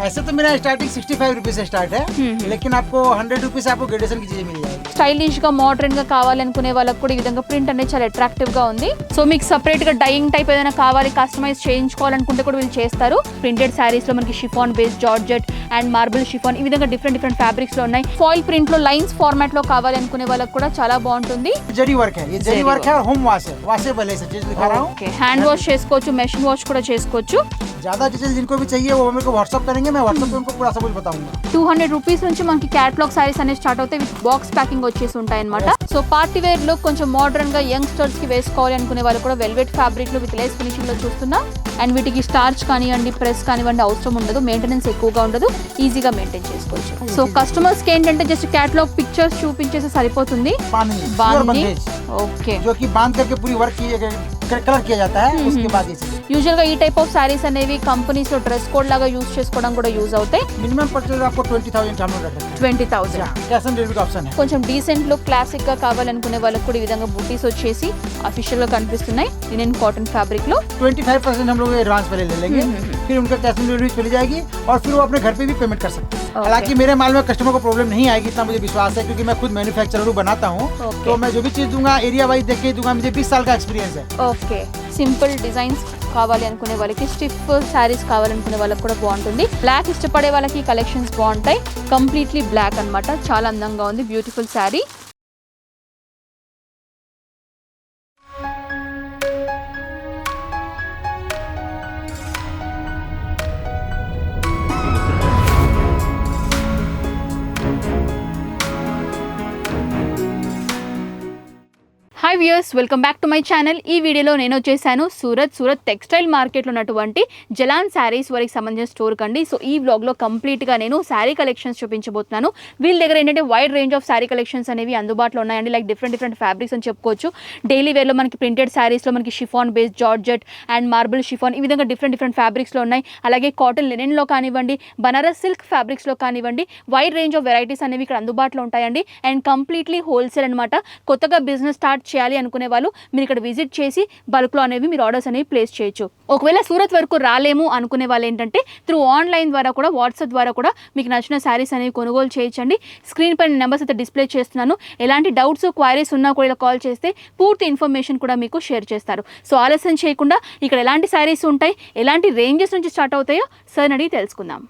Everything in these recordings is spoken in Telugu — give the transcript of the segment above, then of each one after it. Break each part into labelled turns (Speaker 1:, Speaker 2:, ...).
Speaker 1: ऐसे तो मेरा स्टार्टिंग 65 रुपीज से स्टार्ट है, लेकिन आपको 100 रुपीज आपको ग्रेडेशन की चीजें मिल जाएगी।
Speaker 2: స్టైలిష్ గా మోడర్న్ గా కావాలనుకునే వాళ్ళకి కూడా ఈ విధంగా ప్రింట్ అనేది చాలా అట్రాక్టివ్ గా ఉంది. సో మీకు సెపరేట్ గా డైయింగ్ టైప్ ఏదైనా కావాలి, కస్టమైజ్ చేయించుకోవాలనుకుంటే కూడా వీళ్ళు చేస్తారు. ప్రింటెడ్ శారీస్ లో మనకి chiffon base, georgette and marble chiffon ఈ విధంగా డిఫరెంట్ ఫ్యాబ్రిక్స్ లో ఉన్నాయి. ఫాయిల్ ప్రింట్ లో లైన్స్ ఫార్మాట్ లో కావాలి అనుకునే వాళ్ళకి కూడా చాలా బాగుంటుంది.
Speaker 1: జరీ వర్క్ है, ये जरी वर्क है और होम वॉश है, वॉशेबल है, सब चीज दिखा रहा हूं.
Speaker 2: ఓకే, హ్యాండ్ వాష్ చేసుకోవచ్చు, మెషిన్ వాష్ కూడా చేసుకోవచ్చు.
Speaker 1: ज्यादा डिटेल जिनको भी चाहिए वो मेरे को व्हाट्सएप करेंगे, मैं व्हाट्सएप पे उनको पूरा सब कुछ बताऊंगा.
Speaker 2: 200 రూపీస్ నుంచి మనకి క్యాటలాగ్ సారీస్ అనేవి స్టార్ట్ అవుతాయి. విత్ బాక్స్ ప్యాకింగ్ వచ్చేసి ఉంటాయి అనమాట. సో పార్టీ వేర్ లో కొంచెం మోడర్న్ గా యంగ్స్టర్స్ కి వేసుకోవాలి అనుకునే వాళ్ళు కూడా వెల్వెట్ ఫ్యాబ్రిక్ లో విత్ లేస్ ఫినిషింగ్ లో చూస్తున్నాం. అండ్ వీటికి స్టార్చ్ కానివ్వండి, ప్రెస్ కానివ్వండి అవసరం ఉండదు, మెయింటెనెన్స్ ఎక్కువగా ఉండదు, ఈజీగా మెయింటైన్ చేసుకోవచ్చు. సో కస్టమర్స్ కి ఏంటంటే జస్ట్ క్యాటలాగ్ పిక్చర్స్ చూపించేసి సరిపోతుంది. బాగుంది. ఓకే,
Speaker 1: जो कि बांध करके पूरी वर्क कलर किया जाता है, उसके बाद ये
Speaker 2: యూజువల్ గా ఈ టైప్ ఆఫ్ సారీస్ అనేవి కంపెనీస్ లో డ్రెస్ కోడ్ లాగా యూజ్ చేసుకోవడం కూడా యూజ్ అవుతాయి.
Speaker 1: मिनिमम परचेज आपको 20,000 का हम लोग रखते हैं.
Speaker 2: 20,000.
Speaker 1: कैश ऑन डिलीवरी का ऑप्शन है.
Speaker 2: కొంచెం డీసెంట్ లుక్ క్లాసిక్ గా కావాలనుకునే వాళ్ళకి కూడా ఈ విధంగా బూటీస్ వచ్చేసి అఫీషియల్ గా కనిపిస్తున్నాయి. లినెన్ కాటన్ ఫ్యాబ్రిక్ లో
Speaker 1: 25% हम लोग एडवांस पहले ले लेंगे, फिर उनका कैश ऑन डिलीवरी चली जाएगी और फिर वो अपने घर पे भी पेमेंट कर सकते हैं. हालांकि मेरे माल में कस्टमर को प्रॉब्लम नहीं आएगी, इतना मुझे विश्वास है, क्योंकि मैं खुद मैन्युफैक्चरर हूँ, बनाता हूँ. तो मैं जो भी चीज दूंगा एरिया वाइज देख के दूंगा. मुझे 20 साल का एक्सपीरियंस है.
Speaker 2: ఓకే, సింపుల్ డిజైన్స్ కావాలి అనుకునే వాళ్ళకి, స్టిఫ్ శారీస్ కావాలనుకునే వాళ్ళకి కూడా బాగుంటుంది. బ్లాక్ ఇష్టపడే వాళ్ళకి కలెక్షన్స్ బాగుంటాయి. కంప్లీట్లీ బ్లాక్ అన్నమాట, చాలా అందంగా ఉంది, beautiful sari. Hi viewers, welcome back to my channel. ఈ వీడియోలో నేను వచ్చేసాను సూరత్ టెక్స్టైల్ మార్కెట్లో ఉన్నటువంటి జలాన్ శారీస్ వరకు సంబంధించిన స్టోర్ కండి. సో ఈ వ్లాగ్లో కంప్లీట్గా నేను శారీ కలెక్షన్స్ చూపించబోతున్నాను. వీళ్ళ దగ్గర ఏంటంటే wide range of sari collections అనేవి అందుబాటులో ఉన్నాయండి. లైక్ డిఫరెంట్ ఫ్యాబ్రిక్స్ అని చెప్పుకోవచ్చు. డైలీ వేర్లో మనకి ప్రింటెడ్ శారీస్లో మనకి chiffon base, georgette and marble chiffon ఈ విధంగా డిఫరెంట్ ఫ్యాబ్రిక్స్లో ఉన్నాయి. అలాగే కాటన్ లినెన్లో కానివ్వండి, బనారస్ సిల్క్ ఫ్యాబ్రిక్స్లో కానివ్వండి, వైడ్ రేంజ్ ఆఫ్ వెరైటీస్ అనేవి ఇక్కడ అందుబాటులో ఉంటాయండి. అండ్ కంప్లీట్లీ హోల్సేల్ అనమాట. కొత్తగా బిజినెస్ స్టార్ట్ చేయాలి అనుకునే వాళ్ళు మీరు ఇక్కడ విజిట్ చేసి బల్క్లో అనేవి మీరు ఆర్డర్స్ అనేవి ప్లేస్ చేయొచ్చు. ఒకవేళ సూరత్ వరకు రాలేము అనుకునే వాళ్ళు ఏంటంటే త్రూ ఆన్లైన్ ద్వారా కూడా, వాట్సాప్ ద్వారా కూడా మీకు నచ్చిన శారీస్ అనేవి కొనుగోలు చేయొచ్చండి. స్క్రీన్ పైన నెంబర్స్ అయితే డిస్ప్లే చేస్తున్నాను. ఎలాంటి డౌట్స్, క్వైరీస్ ఉన్నా కూడా కాల్ చేస్తే పూర్తి ఇన్ఫర్మేషన్ కూడా మీకు షేర్ చేస్తారు. సో ఆలస్యం చేయకుండా ఇక్కడ ఎలాంటి శారీస్ ఉంటాయి, ఎలాంటి రేంజెస్ నుంచి స్టార్ట్ అవుతాయో సార్ అడిగి తెలుసుకుందాం.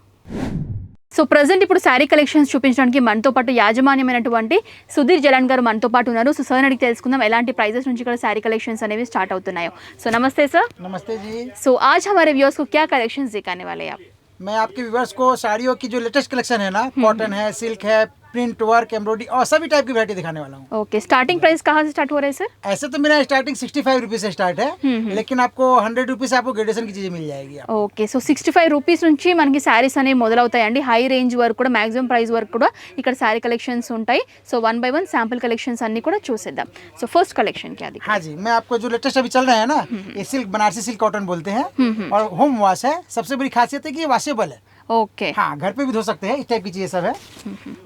Speaker 2: సో ప్రజెంట్ ఇప్పుడు శారీ కలెక్షన్స్ చూపించడానికి మనతో పాటు యాజమాన్యమైనటువంటి సుధీర్ జలాన్ గారు మనతో పాటు ఉన్నారు. సో సార్ అడిగి తెలుసుకుందాం ఎలాంటి ప్రైజెస్ నుంచి ఇక్కడ శారీ కలెక్షన్స్ అనేవి స్టార్ట్ అవుతున్నాయో. సో నమస్తే సార్.
Speaker 1: नमस्ते जी.
Speaker 2: సో आज हमारे व्यूअर्स को क्या कलेक्शंस दिखाने वाले हैं आप?
Speaker 1: मैं आपके व्यूअर्स को साड़ियों की जो लेटेस्ट कलेक्शन है ना, कॉटन है, सिल्क है, प्रिंट वर्क, एम्ब्रॉयडरी और सभी टाइप की वैरायटी दिखाने वाला हूँ.
Speaker 2: ओके, स्टार्टिंग प्राइस कहाँ से स्टार्ट हो रहा है सर?
Speaker 1: ऐसे तो मेरा स्टार्टिंग 65 रुपीज से स्टार्ट है, लेकिन आपको 100 रुपीज से आपको ग्रेडेशन की चीजें मिल जाएगी.
Speaker 2: ఓకే, సో 65 రూపీస్ నుంచి మనకి శారీస్ అనేవి మొదలవుతాయండి. హై రేంజ్ వరకు కూడా, మాక్సిమం ప్రైస్ వరకు కూడా ఇక్కడ శారీ కలెక్షన్స్ ఉంటాయి. సో 1 by 1 శాంపుల్ కలెక్షన్స్ అన్ని కూడా చూసేద్దాం. సో ఫస్ట్ కలెక్షన్ क्या दिखा?
Speaker 1: हाँ जी, मैं आपको जो लेटेस्ट अभी चल रहा है ना, ये सिल्क, बनारसी सिल्क कॉटन बोलते हैं और होम वॉश है. सबसे बड़ी खासियत है कि ये वॉशेबल है.
Speaker 2: ओके,
Speaker 1: हाँ, घर पे भी धो सकते हैं, इस टाइप की चीजें सब है.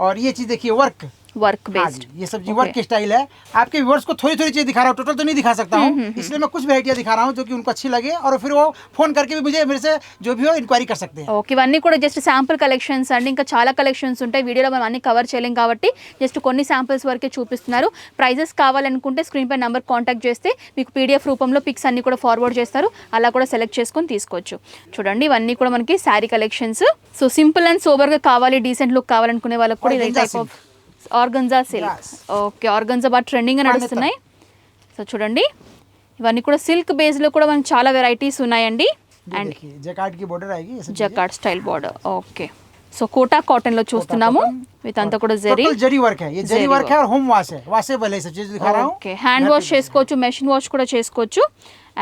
Speaker 1: और ये चीज देखिए,
Speaker 2: वर्क बेस्ड,
Speaker 1: ये सब वर्क की स्टाइल है. आपके व्यूअर्स को थोड़ी चीज दिखा रहा हूँ, टोटल तो नहीं दिखा सकता हूँ, इसलिए मैं कुछ वैरायटियां दिखा रहा हूँ जो कि उनको अच्छी लगे, और फिर वो फोन करके भी मुझे मेरे से जो भी हो इंक्वायरी कर सकते हैं.
Speaker 2: ఓకే, ఇవన్నీ కూడా జస్ట్ శాంపుల్ కలెక్షన్స్ అండి. ఇంకా చాలా కలెక్షన్స్ ఉంటాయి. వీడియోలో మనం అన్ని కవర్ చేయలేం కాబట్టి జస్ట్ కొన్ని శాంపిల్స్ వరకే చూపిస్తున్నారు. ప్రైజెస్ కావాలనుకుంటే స్క్రీన్ పై నెంబర్ కాంటాక్ట్ చేస్తే మీకు పీడిఎఫ్ రూపంలో పిక్స్ అన్ని కూడా ఫార్వర్డ్ చేస్తారు. అలా కూడా సెలెక్ట్ చేసుకొని తీసుకోవచ్చు. చూడండి, ఇవన్నీ కూడా మనకి sari collections. So simple and సోబర్గా కావాలి, డీసెంట్ లుక్ కావాలనుకునే వాళ్ళకి కూడా ఈ type of organza silk. Okay, organza బాగా ట్రెండింగ్ గా నడుస్తున్నాయి. సో చూడండి, ఇవన్నీ కూడా సిల్క్ బేస్ లో కూడా మనకి చాలా వెరైటీస్ ఉన్నాయండి. అండ్
Speaker 1: జకార్డ్ కి బోర్డర్ ఆయేगी,
Speaker 2: jacquard style border. Okay, so Kota cotton లో చూస్తున్నాము. విత్ అంతా కూడా
Speaker 1: జరీ వర్క్ है, ये जरी वर्क है और होम वॉश है, वॉशेबल है, सब चीज दिखा रहा हूं.
Speaker 2: ఓకే, హ్యాండ్ వాష్ చేసుకోవచ్చు, మెషిన్ వాష్ కూడా చేసుకోవచ్చు.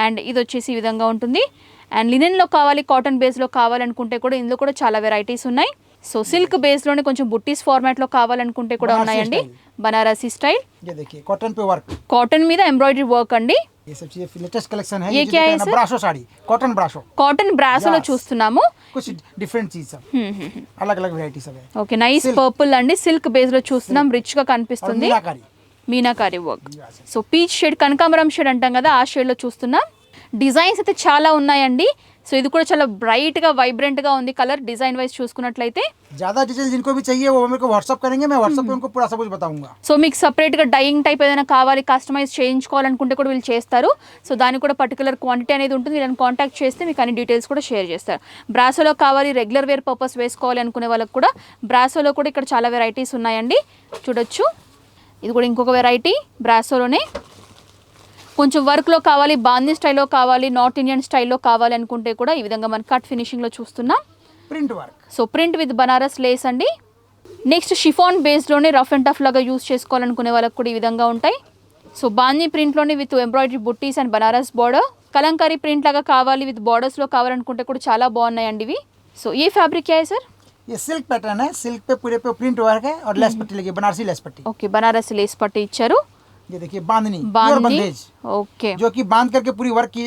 Speaker 2: అండ్ ఇది వచ్చేసి ఈ విధంగా ఉంటుంది. అండ్ లినెన్ లో కావాలి, కాటన్ బేస్ లో కావాలనుకుంటే కూడా ఇందులో కూడా చాలా వెరైటీస్ ఉన్నాయి. సో సిల్క్ బేస్ లోనే కొంచెం బుట్టీస్ ఫార్మాట్ లో కావాలనుకుంటే కూడా ఉన్నాయండి. బనారసి స్టైల్,
Speaker 1: ये देखिए कॉटन पे वर्क,
Speaker 2: కాటన్ మీద ఎంబ్రాయిడరీ వర్క్ అండి.
Speaker 1: ये सब चीजें लेटेस्ट कलेक्शन है.
Speaker 2: ये क्या है सर?
Speaker 1: ब्रासो साड़ी, कॉटन ब्रासो,
Speaker 2: కాటన్ బ్రాసోలో చూస్తున్నాము.
Speaker 1: कुछ डिफरेंट चीज सब, अलग अलग वैरायटी सब है.
Speaker 2: ఓకే, నైస్ పర్పుల్ అండి. సిల్క్ బేస్ లో చూస్తున్నాం, రిచ్ గా కనిపిస్తుంది. Meenakari work. So peach shade, కనకాంబరం షేడ్ అంటాం కదా, ఆ షేడ్ లో చూస్తున్నాం. డిజైన్స్ అయితే చాలా ఉన్నాయండి. సో ఇది కూడా చాలా బ్రైట్ గా వైబ్రెంట్ గా ఉంది కలర్ డిజైన్ వైజ్ చూసుకున్నట్లయితే.
Speaker 1: ज्यादा डिटेल जिनको भी चाहिए वो मेरे को व्हाट्सअप करेंगे, मैं व्हाट्सअप पे उनको पूरा सब कुछ बताऊंगा.
Speaker 2: సో మీకు సపరేట్ గా డైయింగ్ టైప్ ఏదైనా కావాలి కస్టమైజ్ చేయించుకోవాలనుకుంటే కూడా వీళ్ళు చేస్తారు. సో దానికి కూడా పర్టికులర్ క్వాంటిటీ అనేది ఉంటుంది. వీళ్ళని కాంటాక్ట్ చేస్తే మీకు అన్ని డీటెయిల్స్ కూడా షేర్ చేస్తారు. బ్రాసోలో కావాలి రెగ్యులర్ వేర్ పర్పస్ వేసుకోవాలి అనుకునే వాళ్ళకి కూడా బ్రాసోలో కూడా ఇక్కడ చాలా వెరైటీస్ ఉన్నాయండి. చూడొచ్చు ఇది కూడా ఇంకొక వెరైటీ బ్రాసోలోనే. కొంచెం వర్క్లో కావాలి, బాందీ స్టైల్లో కావాలి, నార్త్ ఇండియన్ స్టైల్లో కావాలి అనుకుంటే కూడా ఈ విధంగా మనం కట్ ఫినిషింగ్లో చూస్తున్నాం.
Speaker 1: Print work.
Speaker 2: So print with Banaras lace అండి. నెక్స్ట్ షిఫాన్ బేస్లోనే రఫ్ అండ్ టఫ్ లాగా యూస్ చేసుకోవాలనుకునే వాళ్ళకి కూడా ఈ విధంగా ఉంటాయి. సో బాందీ ప్రింట్లోనే విత్ ఎంబ్రాయిడరీ బుట్టీస్ and Banaras border. Kalamkari print లాగా కావాలి విత్ బార్డర్స్లో కావాలనుకుంటే కూడా చాలా బాగున్నాయండి ఇవి. సో ఏ ఫ్యాబ్రిక్ है सर?
Speaker 1: ये सिल्क पैटर्न है, सिल्क पे पूरे पे प्रिंट वर्क है और लेस पट्टी लगी, बनारसी लेस पट्टी.
Speaker 2: ఓకే బనారసి లేస్ పట్టి ఇచ్చారు.
Speaker 1: ये देखिए बांधनी, प्योर
Speaker 2: बांधनी
Speaker 1: बंदेज,
Speaker 2: ओके.
Speaker 1: जो कि बांध करके पूरी वर्क की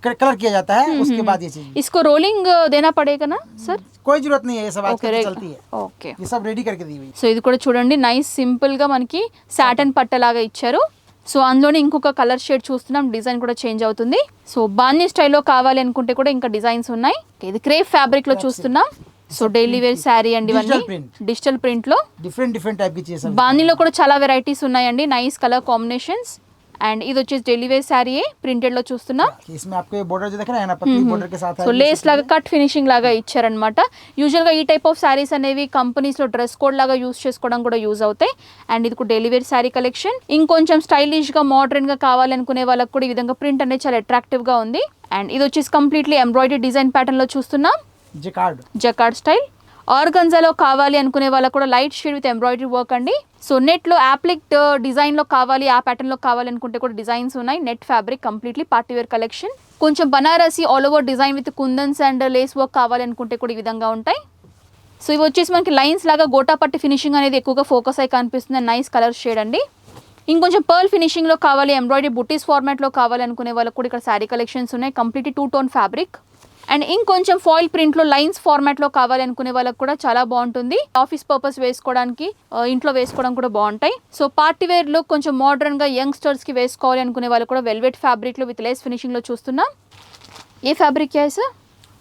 Speaker 1: कलर किया जाता है. उसके बाद ये चीज
Speaker 2: इसको रोलिंग देना पड़ेगा ना सर?
Speaker 1: कोई जरूरत नहीं है, ये सब
Speaker 2: ఓకే
Speaker 1: आजकल चलती है.
Speaker 2: ఓకే.
Speaker 1: ये सब रेडी करके दी हुई.
Speaker 2: సో ఇది కూడా చూడండి నైస్ సింపుల్ గా మనకి సాటన్ పట్టలాగా ఇచ్చారు. సో అందులోనే ఇంకొక కలర్ షేడ్ చూస్తున్నాం, డిజైన్ కూడా చేంజ్ అవుతుంది. సో బాందీ స్టైల్లో కావాలి అనుకుంటే కూడా ఇంకా డిజైన్స్ ఉన్నాయి. ఇది క్రేప్ ఫ్యాబ్రిక్ లో చూస్తున్నాం. సో డైలీ వేర్ శారీ అండి ఇవన్నీ డిజిటల్ ప్రింట్ లో
Speaker 1: डिफरेंट डिफरेंट टाइप की चीजें.
Speaker 2: బాందీలో కూడా చాలా వెరైటీస్ ఉన్నాయండి, నైస్ కలర్ కాంబినేషన్స్. అండ్ ఇది వచ్చేసి డైలీ వేర్ శారీ ప్రింటెడ్ లో చూస్తున్నాం.
Speaker 1: इसमें आपको ये बॉर्डर जो दिख रहा है ना, पतली बॉर्डर के साथ है.
Speaker 2: సో లేస్ లాగా కట్ ఫినిషింగ్ లాగా ఇచ్చారనమాట. యూజువల్ గా ఈ టైప్ ఆఫ్ శారీస్ అనేవి కంపెనీస్ లో డ్రెస్ కోడ్ లాగా యూస్ చేసుకోవడం కూడా యూజ్ అవుతాయి. అండ్ ఇది కూడా డైలీ వేర్ శారీ కలెక్షన్. ఇంకొంచెం స్టైలిష్ గా మోడర్న్ గా కావాలనుకునే వాళ్ళకి కూడా ఈ విధంగా ప్రింట్ అనేది చాలా అట్రాక్టివ్ గా ఉంది. అండ్ ఇది వచ్చేసి కంప్లీట్లీ ఎంబ్రాయిడరీ డిజైన్ ప్యాటర్న్ లో చూస్తున్నాం. Jacquard style. ఆర్గంజాలో కావాలి అనుకునే వాళ్ళకు కూడా light shade with embroidery work అండి. సో నెట్లో యాప్లిక్ డిజైన్లో కావాలి, ఆ ప్యాటర్న్లో కావాలి అనుకుంటే కూడా డిజైన్స్ ఉన్నాయి. Net fabric completely partywear collection. కొంచెం Banarasi all over design with కుందన్స్ అండ్ లేస్ వర్క్ కావాలి అనుకుంటే కూడా ఈ విధంగా ఉంటాయి. సో ఇవి వచ్చేసి మనకి లైన్స్ లాగా గోటాపట్టి ఫినిషింగ్ అనేది ఎక్కువగా ఫోకస్ అయి కనిపిస్తుంది. నైస్ కలర్ షేడ్ అండి. ఇంకొంచెం పర్ల్ ఫినిషింగ్లో కావాలి, ఎంబ్రాయిడరీ బుటీస్ ఫార్మాట్లో కావాలి అనుకునే వాళ్ళకి కూడా ఇక్కడ శారీ కలెక్షన్స్ ఉన్నాయి. Completely 2 tone fabric. అండ్ ఇంకొంచెం ఫాయిల్ ప్రింట్లో లైన్స్ ఫార్మాట్లో కావాలి అనుకునే వాళ్ళకి కూడా చాలా బాగుంటుంది. ఆఫీస్ పర్పస్ వేసుకోవడానికి, ఇంట్లో వేసుకోవడం కూడా బాగుంటాయి. సో పార్టీ వేర్ లుక్ కొంచెం మోడర్న్గా యంగ్స్టర్స్కి వేసుకోవాలి అనుకునే వాళ్ళు కూడా వెల్వెట్ ఫ్యాబ్రిక్లో విత్ లేస్ ఫినిషింగ్లో చూస్తున్నాం. ఏ ఫ్యాబ్రిక్ है सर?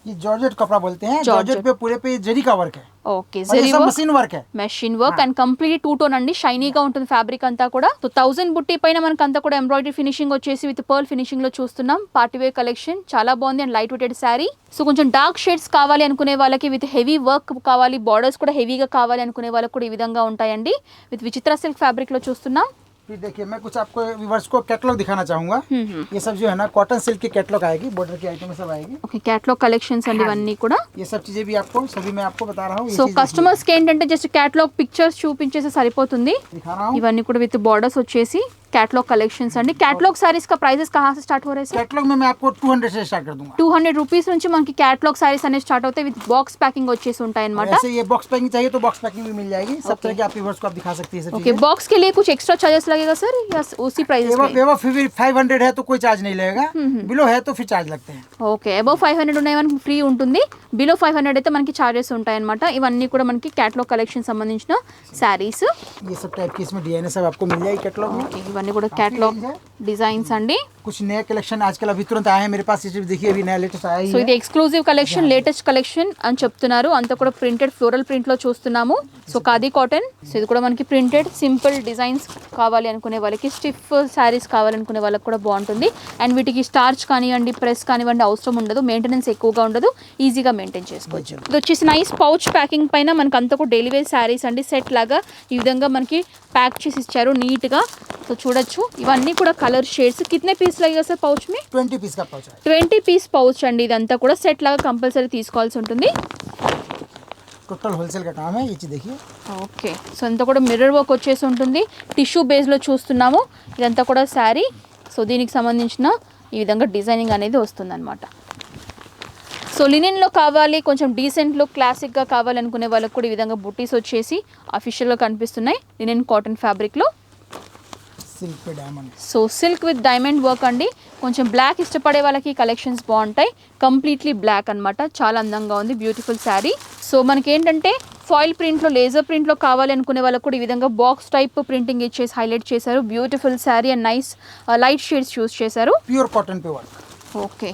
Speaker 1: ये जॉर्जेट कपड़ा बोलते हैं. जॉर्जेट पे पूरे पे जरी का वर्क है.
Speaker 2: ఓకే జరీ
Speaker 1: सब मशीन वर्क है.
Speaker 2: Machine work and complete 2 tone అండి. షైనీగా ఉంటుంది ఫ్యాబ్రిక్ అంతా కూడా. సో 1000 బుట్టి పైన మనకి అంతా కూడా ఎంబ్రాయిడరీ ఫినిషింగ్ వచ్చేసి విత్ పర్ల్ ఫినిషింగ్ లో చూస్తున్నాం. పార్టీవేర్ కలెక్షన్ చాలా బాగుంది and light weighted sari. So కొంచెం డార్క్ షేడ్స్ కావాలి అనుకునే వాళ్ళకి విత్ హెవీ వర్క్ కావాలి, బార్డర్స్ కూడా హెవీగా కావాలి అనుకునే వాళ్ళకి కూడా ఈ విధంగా ఉంటాయండి. విత్ విచిత్ర సిల్క్ ఫ్యాబ్రిక్ లో చూస్తున్నాం.
Speaker 1: फिर देखिए मैं कुछ आपको व्यूअर्स को कैटलॉग दिखाना चाहूंगा. ये सब जो है ना कॉटन सिल्क की कैटलॉग आएगी, बॉर्डर की आइटम सब आएगी.
Speaker 2: ఓకే క్యాటలాగ్ కలెక్షన్స్ అండి ఇవన్నీ కూడా.
Speaker 1: ये सब चीजें भी आपको सभी मैं आपको बता रहा हूँ.
Speaker 2: సో కస్టమర్స్ కి ఏంటంటే జస్ట్ క్యాటలాగ్ పిక్చర్స్ చూపించేసి సరిపోతుంది.
Speaker 1: दिखा रहा हूँ.
Speaker 2: ఇవన్నీ కూడా విత్ బార్డర్స్ వచ్చేసి कैटलॉग कलेक्शंस అండి. कैटलॉग सारीस का प्राइसेस कहाँ से स्टार्ट हो रहे हैं सर?
Speaker 1: कैटलॉग में मैं आपको 200 से स्टार्ट कर दूंगा.
Speaker 2: 200 రూపీస్ నుంచి మనకి कैटलॉग सारीस అనేది స్టార్ట్ అవుతాయి. విత్ బాక్స్ पैकिंग వచ్చేసి ఉంటాయి అన్నమాట.
Speaker 1: ऐसे ये बॉक्स पैकिंग चाहिए तो बॉक्स पैकिंग भी मिल जाएगी. सब तरह के आपके व्यूअर्स को आप दिखा सकती है.
Speaker 2: ओके बॉक्स के लिए कुछ एक्स्ट्रा चार्जेस लगेगा सर या उसी प्राइस में?
Speaker 1: एबव 500 है तो कोई चार्ज नहीं लगेगा. बिलो है तो फिर चार्ज लगते हैं.
Speaker 2: ఓకే అబౌవ్ 500 ఉన్నాయి మనకి ఫ్రీ ఉంటుంది. బిలో 500 అయితే మనకి చార్జెస్ ఉంటాయి అన్నమాట. ఇవన్నీ కూడా మనకి कैटलॉग కలెక్షన్ సంబంధించిన సారీస్.
Speaker 1: ये सब टाइप की इसमें डिजाइन सब आपको मिल जाएगी कैटलॉग में.
Speaker 2: ఇవన్నీ కూడా कैटलॉग డిజైన్స్ అండి.
Speaker 1: कुछ नए कलेक्शन आजकल अभी तुरंत आए हैं मेरे पास. ये देखिए अभी नया लेटेस्ट आया ही
Speaker 2: సో
Speaker 1: है.
Speaker 2: ఇది ఎక్స్క్లూజివ్ కలెక్షన్, లేటెస్ట్ కలెక్షన్ అని చెప్తున్నారు. అంతా కూడా ప్రింటెడ్ ఫ్లోరల్ ప్రింట్ లో చూస్తున్నాము. So khadi cotton. సో ఇది కూడా మనకి ప్రింటెడ్ సింపుల్ డిజైన్స్ కావాలి అనుకునే వాళ్ళకి, స్టిఫ్ శారీస్ కావాలనుకునే వాళ్ళకి కూడా బాగుంటుంది. అండ్ వీటికి స్టార్చ్ కానివ్వండి, ప్రెస్ కానివ్వండి అవసరం ఉండదు. మెయింటెనెన్స్ ఎక్కువగా ఉండదు, ఈజీగా మెయింటైన్ చేసుకోవచ్చు. ఇది వచ్చేసి నైస్ పౌచ్ ప్యాకింగ్ పైన మనకి అంతా కూడా డైలీ వేర్ శారీస్ అండి. సెట్ లాగా ఈ విధంగా మనకి ప్యాక్ చేసి ఇచ్చారు నీట్ గా. సో చూడొచ్చు ఇవన్నీ కూడా కలర్ షేడ్స్. కితనే పీస్ लगेगा सर पाउच में?
Speaker 1: 20 पीस का पाउच है.
Speaker 2: 20 పీస్ పౌచ్ అండి. ఇదంతా కూడా సెట్ లాగా కంపల్సరీ తీసుకోవాల్సి ఉంటుంది.
Speaker 1: टोटल होलसेल का काम है. ये चीज देखिए.
Speaker 2: ఓకే సో అంతా కూడా మిర్రర్ వర్క్ వచ్చేసి ఉంటుంది. టిష్యూ బేస్లో చూస్తున్నాము. ఇదంతా కూడా శారీ. సో దీనికి సంబంధించిన ఈ విధంగా డిజైనింగ్ అనేది వస్తుందన్నమాట. సో లినెన్లో కావాలి, కొంచెం డీసెంట్ లుక్ క్లాసిక్గా కావాలనుకునే వాళ్ళకి కూడా ఈ విధంగా బుట్టీస్ వచ్చేసి అఫీషియల్గా కనిపిస్తున్నాయి. లినెన్ కాటన్ ఫ్యాబ్రిక్లో.
Speaker 1: సిల్క్ पे diamond.
Speaker 2: So silk with diamond work అండి. కొంచెం బ్లాక్ ఇష్టపడే వాళ్ళకి కలెక్షన్స్ బాగుంటాయి. కంప్లీట్లీ బ్లాక్ అన్నమాట. చాలా అందంగా ఉంది, బ్యూటిఫుల్ శారీ. సో మనకి ఏంటంటే ఫాయిల్ ప్రింట్లో, లేజర్ ప్రింట్లో కావాలి అనుకునే వాళ్ళకి కూడా ఈ విధంగా బాక్స్ టైప్ ప్రింటింగ్ ఇచ్చేసి హైలైట్ చేశారు. Beautiful sari and nice light shades use చేశారు.
Speaker 1: प्योर कॉटन पे वर्क.
Speaker 2: ఓకే,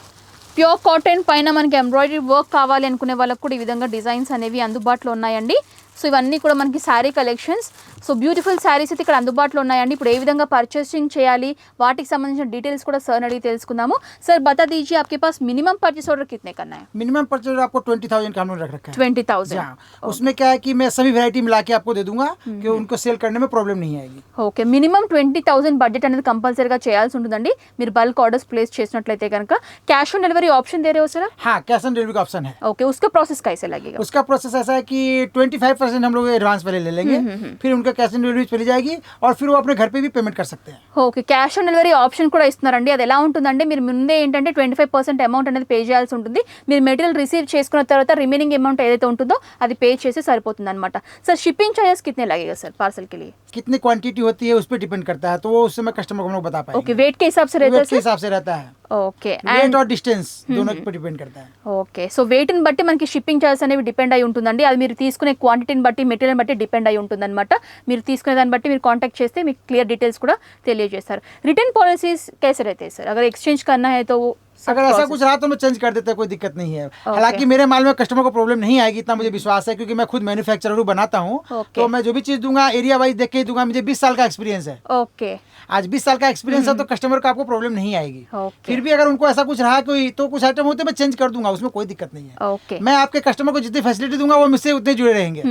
Speaker 2: ప్యూర్ కాటన్ పైన మనకి ఎంబ్రాయిడరీ వర్క్ కావాలి అనుకునే వాళ్ళకు కూడా ఈ విధంగా డిజైన్స్ అనేవి అందుబాటులో ఉన్నాయండి. సో ఇవన్నీ కూడా మనకి sari collections. So beautiful saris అయితే ఇక్కడ అందుబాటులో ఉన్నాయండి. ఇప్పుడు ఏ విధంగా పర్చేసింగ్ చేయాలి వాటికి సంబంధించిన డీటెయిల్స్ కూడా సార్ అడిగి తెలుసుకుందాము. సార్ बता दीजिए आपके पास मिनिमम परचेस ऑर्डर कितने करना है?
Speaker 1: मिनिमम परचेज आपको 20,000 का हमने रख रखा है।
Speaker 2: 20,000।
Speaker 1: उसमें क्या है कि मैं सभी वैरायटी मिला के आपको दे दूंगा कि उनको सेल करने में प्रॉब्लम नहीं आएगी।
Speaker 2: ఓకే, మినిమం 20,000 బడ్జెట్ అనేది కంపల్సరీగా చేయాల్సి ఉంటుందండి మీరు బల్క్ ఆర్డర్స్ ప్లేస్ చేసినట్లయితే కనుక. कैश ऑन डिलीवरी ऑप्शन दे रहे हो सर?
Speaker 1: हाँ, कैश ऑन डिलीवरी का ऑप्शन है।
Speaker 2: ओके, उसका प्रोसेस कैसे लगेगा?
Speaker 1: उसका प्रोसेस ऐसा है कि 25% हम लोग एडवांस पहले ले लेंगे, फिर उनका कैश ऑन डिलीवरी चली जाएगी और फिर वो अपने घर पे भी पेमेंट कर सकते हैं।
Speaker 2: Okay, cash on delivery option కూడా ఇస్తున్నారండి. అది ఎలా ఉంటుందంటే మీరు ముందే ఏంటంటే 25% అమౌంట్ అనేది పే చేయాల్సి ఉంటుంది. మీరు మెటీరియల్ రిసీవ్ చేసుకున్న తర్వాత రిమైనింగ్ అమౌంట్ ఏదైతే ఉంటుందో అది పే చేసి సరిపోతుంది అనమాట. సార్ షిప్పింగ్ చార్जेस कितने लगेगा सर पार्सल के लिए?
Speaker 1: कितनी क्वांटिटी होती है उस पर डिपेंड करता है, तो वो उस समय कस्टमर को हम लोग बता पाएंगे।
Speaker 2: ओके, वेट के हिसाब से रहता है
Speaker 1: वेट के हिसाब से रहता है।
Speaker 2: ఓకే,
Speaker 1: वेट और डिस्टेंस दोनों पर डिपेंड करता है।
Speaker 2: ఓకే, సో వెయిట్ని బట్టి మనకి షిప్పింగ్ చార్జెస్ అనేవి డిపెండ్ అయి ఉంటుందండి. అది మీరు తీసుకునే క్వాంటిటీని బట్టి మెటీరియల్ బట్టి డిపెండ్ అయి ఉంటుందన్నమాట. మీరు తీసుకునే దాన్ని బట్టి మీరు కాంటాక్ట్ చేస్తే మీకు క్లియర్ డీటెయిల్స్ కూడా తెలియజేస్తారు. రిటర్న్ పాలసీస్ कैसे रहते हैं सर? अगर एक्सचेंज करना है तो
Speaker 1: अगर ऐसा कुछ रहा तो मैं चेंज कर देता है, कोई दिक्कत नहीं है। हालांकि मेरे माल में कस्टमर को प्रॉब्लम नहीं आएगी, इतना मुझे विश्वास है, क्योंकि मैं खुद मैन्युफैक्चरर बनाता हूँ। तो मैं जो भी चीज़ दूंगा एरिया वाइज देख के ही दूंगा। मुझे 20 साल का एक्सपीरियंस है।
Speaker 2: ओके,
Speaker 1: आज 20 साल का एक्सपीरियंस है तो कस्टमर को आपको प्रॉब्लम नहीं आएगी।
Speaker 2: ओके।
Speaker 1: फिर भी अगर उनको ऐसा कुछ रहा कोई तो कुछ आइटम होते मैं चेंज कर दूंगा, उसमें कोई दिक्कत नहीं है।
Speaker 2: ఓకే,
Speaker 1: मैं आपके कस्टमर को जितनी फैसिलिटी दूंगा वो मुझसे उतने जुड़े रहेंगे।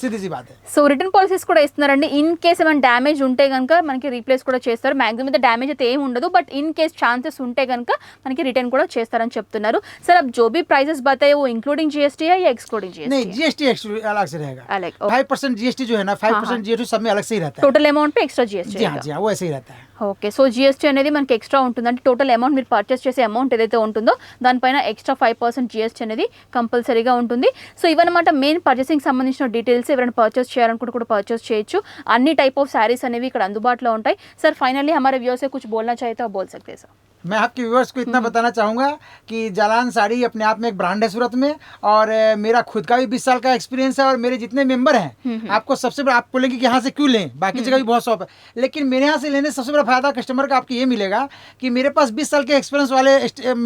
Speaker 1: सीधी सी बात है।
Speaker 2: సో రిటర్న్ పాలసీస్ కూడా ఇస్తున్నారండి. ఇన్ కేస్ ఏమైనా డ్యామేజ్ ఉంటే కనుక మనకి రీప్లేస్ కూడా చేస్తారు. మాక్సిమం అయితే డ్యామేజ్ అయితే ఏమి ఉండదు, బట్ ఇన్ కేస్ ఛాన్సెస్ ఉంటే కనుక మనకి రిటర్న్ కూడా చేస్తారని చెప్తున్నారు. सर अब जो भी प्राइसेस बताए वो इंक्लूडिंग जीएसटी है या एक्सक्लूडिंग जीएसटी?
Speaker 1: नहीं, जीएसटी अलग से रहेगा।
Speaker 2: अलग,
Speaker 1: 5% जीएसटी जो है ना, 5% जीएसटी सब में अलग से ही रहता है।
Speaker 2: टोटल अमाउंट पे एक्स्ट्रा जीएसटी?
Speaker 1: जी हाँ, जी हाँ, वो ऐसे ही रहता है।
Speaker 2: ఓకే, సో జిఎస్టీ అనేది మనకి ఎక్స్ట్రా ఉంటుందంటే టోటల్ అమౌంట్ మీరు పర్చేస్ చేసే అమౌంట్ ఏదైతే ఉంటుందో దానిపైన ఎక్స్ట్రా 5% జిఎస్టీ అనేది కంపల్సరీగా ఉంటుంది. సో ఇవన్నమాట మెయిన్ పర్చేసింగ్ సంబంధించిన డీటెయిల్స్. ఎవరైనా పర్చేస్ చేయాలనుకుంటే కూడా పర్చేస్ చేయొచ్చు. అన్ని టైప్ ఆఫ్ శారీస్ అనేవి ఇక్కడ అందుబాటులో ఉంటాయి. सर फाइनली हमारे व्यूअर्स से कुछ बोलना चाहिए तो आप बोल सकते हैं सर।
Speaker 1: मैं आपके व्यूअर्स को इतना बताना चाहूँगा कि जालान साड़ी अपने आप में एक ब्रांड है सूरत में, और मेरा खुद का भी 20 साल का एक्सपीरियंस है, और मेरे जितने मेंबर हैं आपको सबसे बड़ा, आप बोलेंगे कि यहाँ से क्यों लें, बाकी जगह भी बहुत शॉप है, लेकिन मेरे यहाँ से लेने से सबसे बड़ा फायदा कस्टमर का आपको ये मिलेगा कि मेरे पास 20 साल के एक्सपीरियंस वाले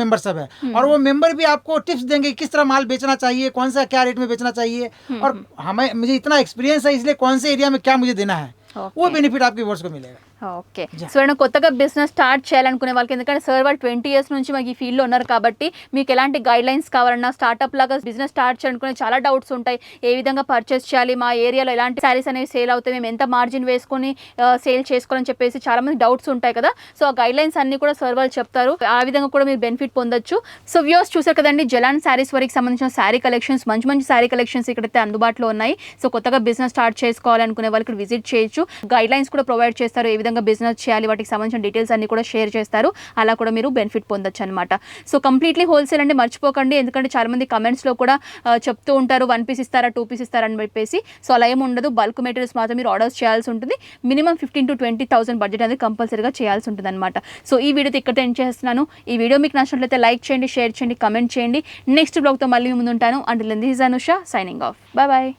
Speaker 1: मेंबर सब है, और वो मेंबर भी आपको टिप्स देंगे किस तरह माल बेचना चाहिए, कौन सा क्या रेट में बेचना चाहिए, और हमें मुझे इतना एक्सपीरियंस है इसलिए कौन से एरिया में क्या मुझे देना है, वो बेनिफिट आपके व्यूअर्स को मिलेगा।
Speaker 2: ఓకే, సో ఏమైనా కొత్తగా బిజినెస్ స్టార్ట్ చేయాలనుకునే వాళ్ళకి, ఎందుకంటే సార్ వాళ్ళు 20 ఇయర్స్ నుంచి మాకు ఈ ఫీల్డ్లో ఉన్నారు కాబట్టి మీకు ఎలాంటి గైడ్ లైన్స్ కావాలన్నా, స్టార్ట్అప్ లాగా బిజినెస్ స్టార్ట్ చేయాలనుకునే చాలా డౌట్స్ ఉంటాయి. ఏ విధంగా పర్చేస్ చేయాలి, మా ఏరియాలో ఎలాంటి శారీస్ అనేవి సేల్ అవుతాయి, మేము ఎంత మార్జిన్ వేసుకొని సేల్ చేసుకోవాలని చెప్పేసి చాలా మంది డౌట్స్ ఉంటాయి కదా. సో ఆ గైడ్ లైన్స్ అన్ని కూడా సార్ వాళ్ళు చెప్తారు. ఆ విధంగా కూడా మీరు బెనిఫిట్ పొందొచ్చు. సో వ్యూవర్స్ చూసారు కదండి, జలాన్ శారీస్ వరకు సంబంధించిన శారీ కలెక్షన్స్, మంచి మంచి శారీ కలెక్షన్స్ ఇక్కడైతే అందుబాటులో ఉన్నాయి. సో కొత్తగా బిజినెస్ స్టార్ట్ చేసుకోవాలనుకునే వాళ్ళు ఇక్కడ విజిట్ చేయొచ్చు. గైడ్ లైన్స్ కూడా ప్రొవైడ్ చేస్తారు, ఏ విధంగా బిజినెస్ చేయాలి, వాటికి సంబంధించిన డీటెయిల్స్ అన్ని కూడా షేర్ చేస్తారు. అలా కూడా మీరు బెనిఫిట్ పొందొచ్చు అనమాట. సో కంప్లీట్లీ హోల్సేల్ అండి, మర్చిపోకండి. ఎందుకంటే చాలా మంది కమెంట్స్లో కూడా చెప్తూ ఉంటారు 1 పీస్ ఇస్తారా 2 పీస్ ఇస్తారా అని చెప్పేసి. సో అలా ఏమి ఉండదు, బల్క్ మెటీరియల్స్ మాత్రం మీరు ఆర్డర్స్ చేయాల్సి ఉంటుంది. మినిమం 15,000 to 20,000 బడ్జెట్ అనేది కంపల్సరీగా చేయాల్సి ఉంటుంది అనమాట. సో ఈ వీడియోతో ఇక్కడ ఎండ్ చేస్తున్నాను. ఈ వీడియో మీకు నచ్చినట్లయితే లైక్ చేయండి, షేర్ చేయండి, కమెంట్ చేయండి. నెక్స్ట్ బ్లాగ్తో మళ్ళీ ముందు ఉంటాను. Until then this is Anusha signing off. Bye bye.